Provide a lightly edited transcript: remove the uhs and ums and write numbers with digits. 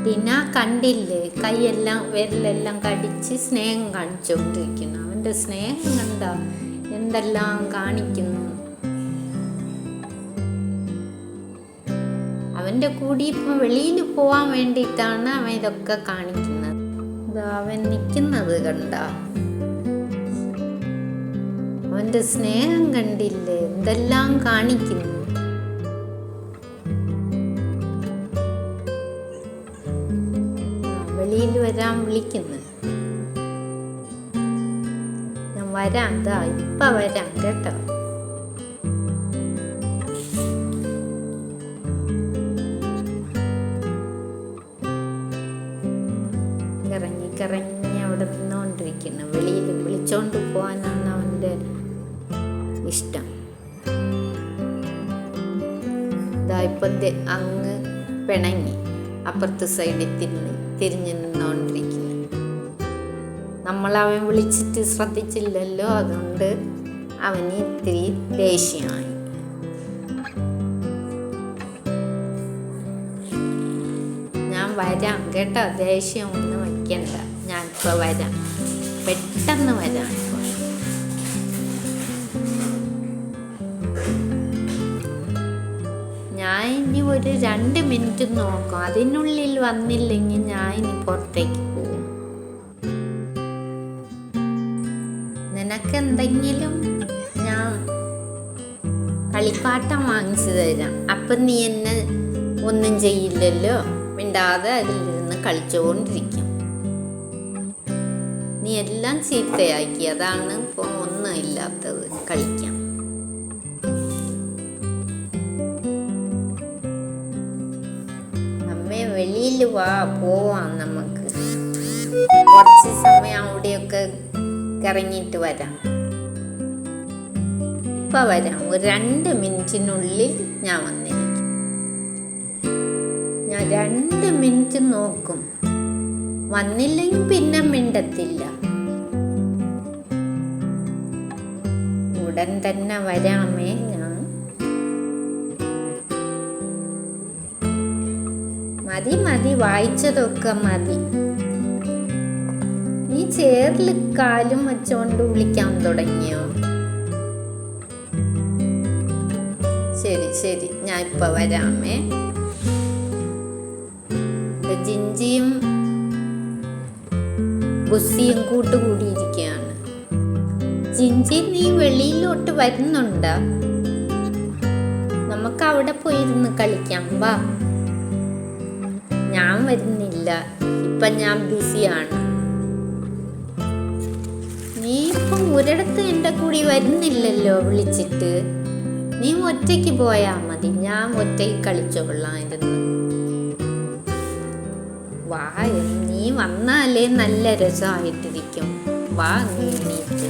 ഡിന കണ്ടില്ലേ, കൈയെല്ലാം വിരലെല്ലാം കടിച്ച് സ്നേഹം കാണിച്ചുകൊണ്ടിരിക്കുന്നു. അവൻ്റെ സ്നേഹം കണ്ട എന്തെല്ലാം കാണിക്കുന്നു. അവൻ്റെ കൂടി ഇപ്പം വെളിയിൽ പോവാൻ വേണ്ടിയിട്ടാണ് അവൻ ഇതൊക്കെ കാണിക്കുന്നത്. അവൻ നിൽക്കുന്നത് കണ്ട, അവൻ്റെ സ്നേഹം കണ്ടില്ലേ, എന്തെല്ലാം കാണിക്കുന്നു. വെളിയിൽ വരാൻ വിളിക്കുന്നു. ഞാൻ വരാം, ഇപ്പം വരാം കേട്ടോ. കറങ്ങി അവിടെ നിന്നുകൊണ്ടിരിക്കുന്നു. വെളിയിൽ വിളിച്ചോണ്ട് പോകാനാണ് അവൻ്റെ ഇഷ്ടം. ഇപ്പം അങ്ങ് പിണങ്ങി അപ്പുറത്തെ സൈഡിൽ തിരിഞ്ഞു നിന്നുകൊണ്ടിരിക്കുന്നു. നമ്മളവൻ വിളിച്ചിട്ട് ശ്രദ്ധിച്ചില്ലല്ലോ, അതുകൊണ്ട് അവന് ഇത്തിരി ദേഷ്യമായി. ഞാൻ വരാം കേട്ടോ, ദേഷ്യം ഒന്നും വയ്ക്കണ്ട, ഞാനിപ്പോൾ വരാം, പെട്ടെന്ന് വരാം. ഞാൻ ഇനി ഒരു 2 മിനിറ്റ് നോക്കാം, അതിനുള്ളിൽ വന്നില്ലെങ്കിൽ ഞാൻ ഇനി പുറത്തേക്ക് പോകും. നിനക്കെന്തെങ്കിലും ഞാൻ കളിപ്പാട്ടം വാങ്ങിച്ചു തരാം, അപ്പം നീ എന്നെ ഒന്നും ചെയ്യില്ലല്ലോ, മിണ്ടാതെ അതിലിരുന്ന് കളിച്ചുകൊണ്ടിരിക്കും. നീ എല്ലാം ചീത്തയാക്കി, അതാണ് ഇപ്പോൾ ഒന്നും ഇല്ലാത്തത് കളിക്കാം. വെളിയിൽ പോവാം, നമുക്ക് കുറച്ച് സമയം അവിടെയൊക്കെ കറങ്ങിയിട്ട് വരാം. ഇപ്പം വരാം, ഒരു 2 മിനിറ്റിനുള്ളിൽ ഞാൻ വന്നിരിക്കും. ഞാൻ 2 മിനിറ്റ് നോക്കും, വന്നില്ലെങ്കിൽ പിന്നെ മിണ്ടത്തില്ല. ഉടൻ തന്നെ വരാമേ. മതി വായിച്ചതൊക്കെ മതി. നീ ചേറിൽ കാലും വെച്ചോണ്ട് വിളിക്കാൻ തുടങ്ങിയോ? ശരി, ഞാൻ ഇപ്പൊ വരാമേ. ജിഞ്ചിയും ബുസ്സിയും കൂട്ടുകൂടിയിരിക്കുകയാണ്. ജിഞ്ചി, നീ വെളിയിലോട്ട് വരുന്നുണ്ടോ? നമുക്ക് അവിടെ പോയിരുന്ന് കളിക്കാം, വാ. ഞാൻ വരുന്നില്ല, ഇപ്പം ഞാൻ ബിസിയാണ്. നീ ഇപ്പം ഒരിടത്ത് എൻ്റെ കൂടി വരുന്നില്ലല്ലോ വിളിച്ചിട്ട്. നീ ഒറ്റയ്ക്ക് പോയാൽ മതി, ഞാൻ ഒറ്റയ്ക്ക് കളിച്ചോളായിരുന്നു. വാ, നീ വന്നാലേ നല്ല രസമായിട്ടിരിക്കും. വാ, നീ എണീറ്റ്.